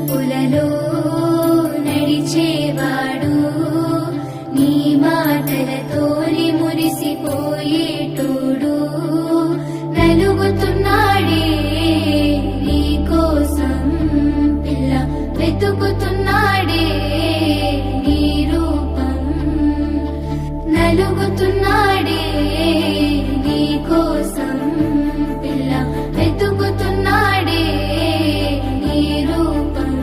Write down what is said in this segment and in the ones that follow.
చూపులలో నడిచేవాడు నీ మాటలతోని మురిసిపోయేటోడు నలుగుతున్నాడే నీ కోసం పిల్ల వెతుకుతున్నాడే నీ రూపం నలుగుతున్నాడే నీ కోసం పిల్ల వెతుకుతున్నాడే నీ రూపం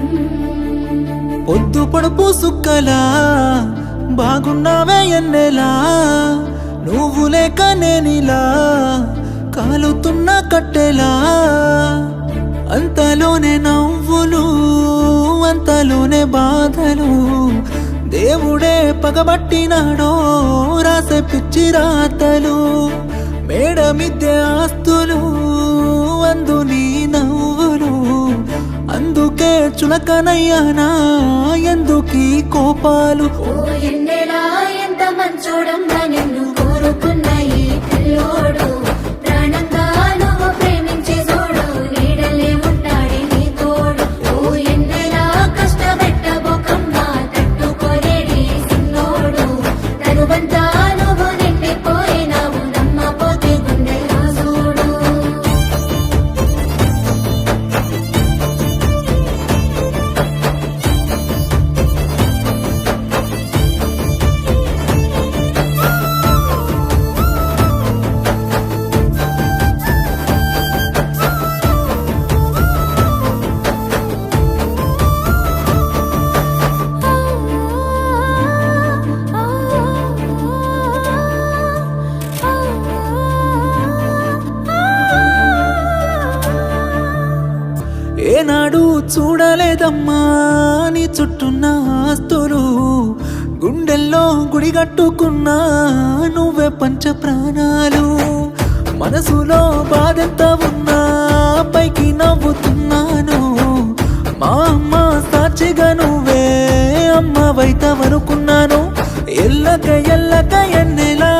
పొద్దు పొడుపు సుక్కలా బాగున్నావే ఎన్నెలా నువ్వు లేక నేనిలా కాలుతున్న కట్టెలా అంతలోనే నవ్వులు అంతలోనే బాధలు దేవుడే పగబట్టినాడో రాసే పిచ్చి రాతలు మేడ మిద్దె ఆస్తులు అందు నీ నవ్వులు అందుకే చులకనయ్యానా ఎందుకీ కోపాలు ఓ ఎన్నెలా ఎంత మంచోడమ్మా నిన్ను కోరుకున్న ఈ పిల్లోడు ప్రాణంగా నువ్వు ప్రేమించే చూడు నీడలే ఉంటాడే నీ తోడు ఓ ఎన్నెలా కష్టపెట్టబోకమ్మా తట్టుకోలేడి సిన్నోడు తనువంతా నువ్వు నిండిపోయినావు నమ్మపోతే గుండెల్లో చూడు ఏనాడు చూడలేదమ్మా నీ చుట్టున్న ఆస్తులు గుండెల్లో గుడిగట్టుకున్నా నువ్వే పంచ ప్రాణాలు మనసులో బాధెంత ఉన్నా పైకి నవ్వుతున్నాను మా అమ్మ సాక్షిగా నువ్వే అమ్మవైతవనుకున్నాను ఎల్లక ఎల్లక ఎన్నెలా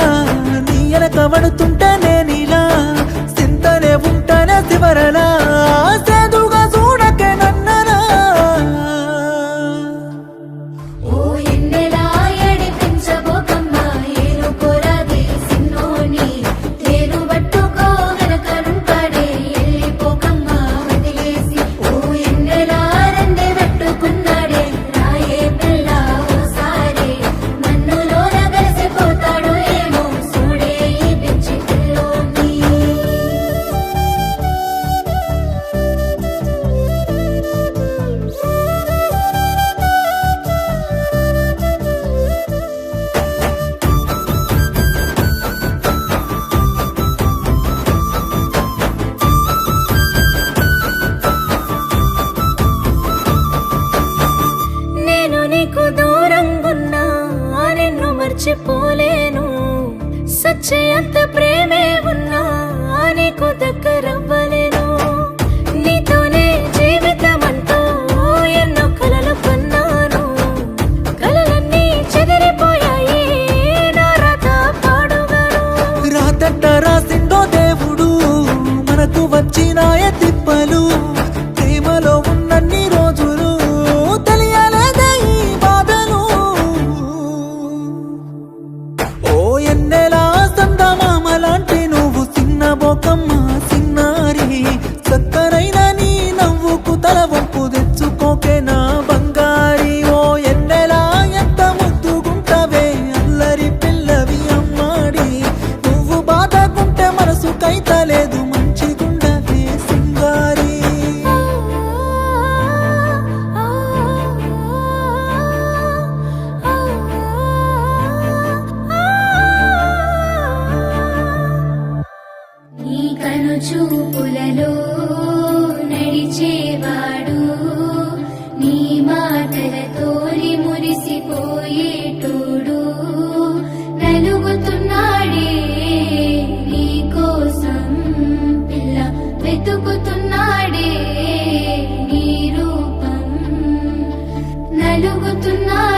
నీ ఎనక పడుతుంటే నేనిలా సింతనే ఉంటానే శివరలా సేదుగా చూడకే నన్నరా ఓ ఎన్నెలా ఏడిపించబోకమ్మా ఏనుకోరాది సిన్నోని తేను పట్టుకో వెనకనుంటాడే వెళ్ళిపోకమ్మా వదిలేసి ఓ ఎన్నెలా రెండే పెట్టుకున్నాడే రాయే పిల్ల ఓసారి మన్నులోన కలిసిపోతాడు ఏమో చూడే ఈ పిచ్చి పిల్లోని నేను నీకు దూరంగున్నా నిన్ను మర్చిపోలేను సచ్చయంత ప్రేమే ఉన్నా నీకు దగ్గరవ్వలేను నీతోనే జీవితమంటూ ఎన్నో కలలు కన్నాను కలలన్నీ చెదిరిపోయాయి నా రాత పాడుగాను రాతట్ట రాసిండో దేవుడు మనకు వచ్చినాయ తిప్పలు ప్రేమలో ఉన్నన్ని రోజులు తెలియలేదే ఈ బాధలు ఓ ఎన్నెలా సందమామ లాంటి నువ్వు చిన్న బొకమ్మ సిన్నారి చక్కరైన నీ నవ్వుకు తల వంపు తెచ్చుకోకే నా బంగారి ఓ ఎన్నెలా ఎంత ముద్దుగుంటవే అల్లరి పిల్లవి అమ్మాడి నువ్వు బాధకుంటే మనసు కైతలేదు మంచిగుండవే సింగారి నీ కను చూపులలో నడిచేవాడు నీ మాటలతోని మురిసిపోయేటోడు నలుగుతున్నాడే నీ కోసం పిల్ల వెతుకుతున్నాడే నీ రూపం నలుగుతున్నాడే